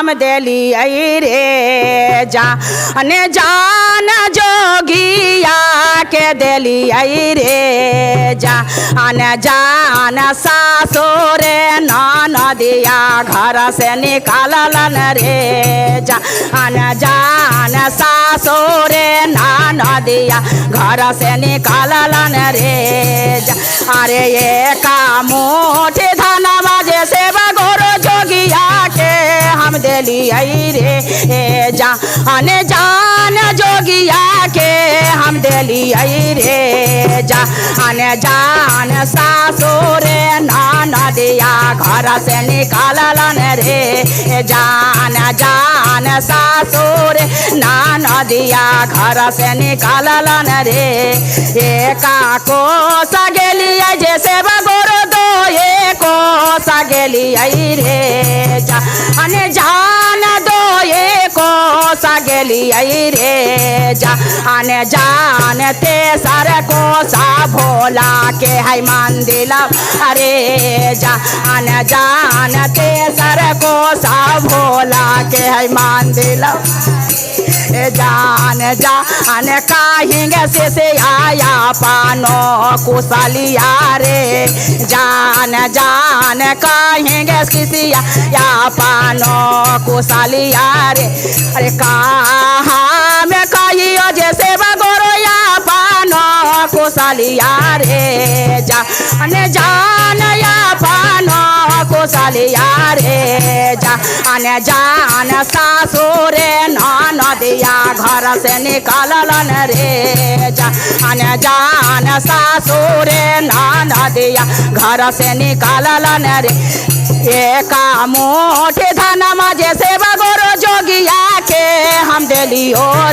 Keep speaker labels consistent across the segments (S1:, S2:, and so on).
S1: हम देली रे जान जान जोगिया के देली रे जान जान सासुरे नदिया घर से निकालन रे जान जान सासुरे नदिया घर से निकालन रे अरे ये का मोटे धनवा जैसे बगोरो जोगिया के हम देली रे जान जान जोगिया के हम देली रे जान जान सासुरे नदिया घर से निकालन रे जान जान सासुरे नदिया घर से निकालन रे एका को सगेलिया जैसे बगोरो दो एको सगेली रे जान जान दो एको सगेली रे जान जान तेसर को सा भोला के है मंदिर अरे जान जान तेसर को सा भोला के है मंदिर जान जान कहेंगे से आया पानो कुशलिया रे जान जान कहेंगे किसिया या पानो कुशलिया रे अरे कहाँ में कहियो जैसे बगोरो या पानो कुशलिया रे जान जान या पानो कुशलिया रे जान जान सासुरे नदिया घर से निकालन रे जान जान सासुरे नदिया घर से निकालन रे एका मोटे धनमा जैसे बगोरो जोगिया के हम देली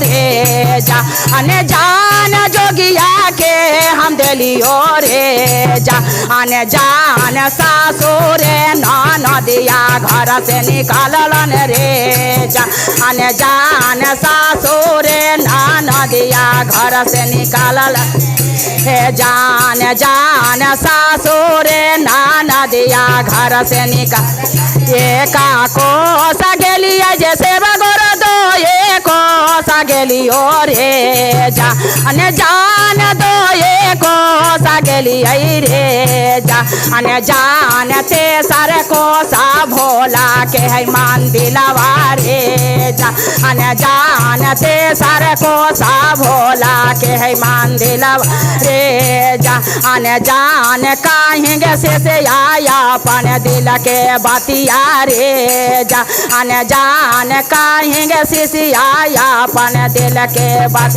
S1: रे जान जान जोगिया के हम देली रे जान जान सासुरे नदिया घर से निकालन रे जान जान सासुरे नदिया घर से निकालन जान जान सासुरे नदिया घर से निकाल एका को सगेलिया जैसे बगोरो दो एको सगेली रे जान जान दो एको सगेली रे जान जान तेसर को सा भोला के है मंदिर रे जान जान तेसर को सा भोला के है मंदिर रे जान जान कहेंगे से आया अपन दिल के बतिया रे जान जान कहेंगे सिसिया अपन दिल के बात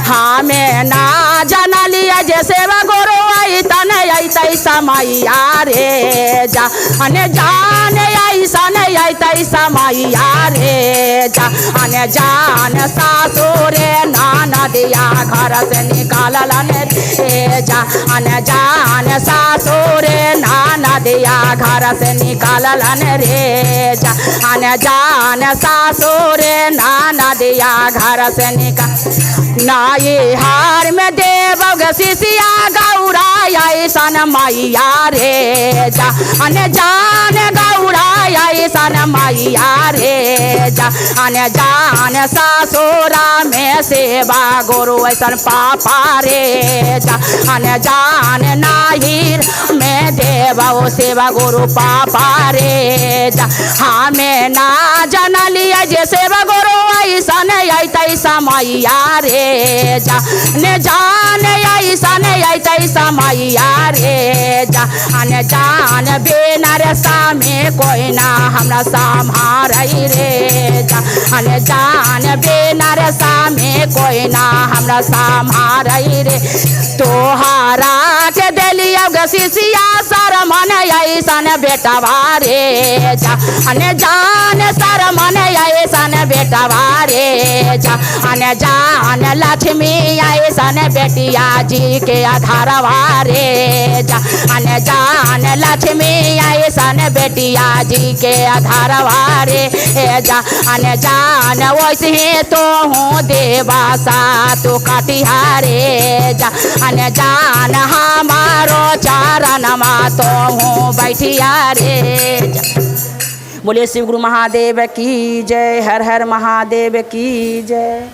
S1: हमें ना जाना लिया जैसे बगोरो आई तन आई तैसा मैया रे जान जान ऐसा नहीं आई तैसा मैया रे जान जान सासुरे नदिया घर से निकालन रे जान जान सासुरे नदिया घर से निकालन रे जान जान सासुरे नदिया घर से निकाल नाई हार में देव सिसिया गौरा ऐसन मैया रे जान जान गौरा ऐसन मैया रे जान जान सासुरा में सेवा गुरु ऐसन पापा रे जान जान नाहिर में देव सेवा गुरु पापा रे हमें ना जाना लिया जैसे गुरु ऐसन तैसा मैया रे जान जान ऐसन तैसा मैया रे जान जान बेनर सामे कोई ना हमरा संहार रे जान जान बेनर सामे कोई ना हमरा संहार रे तोहारा के देलिया गसिसिया सरमन ऐसन बेटवा रे जान जान सरमन ऐसन बेटवा रे जान जान लक्ष्मी ऐसन बेटिया जी के आधारवा रे जान जान लक्ष्मी ऐसन बेटिया जी के आधारवा रे जान जान वैसे तो हूँ देवा सा तो कटिहारे जान जान हमारो चारण मा तो हूँ बैठिया रे बोलिए शिव गुरु महादेव की जय, हर हर महादेव की जय।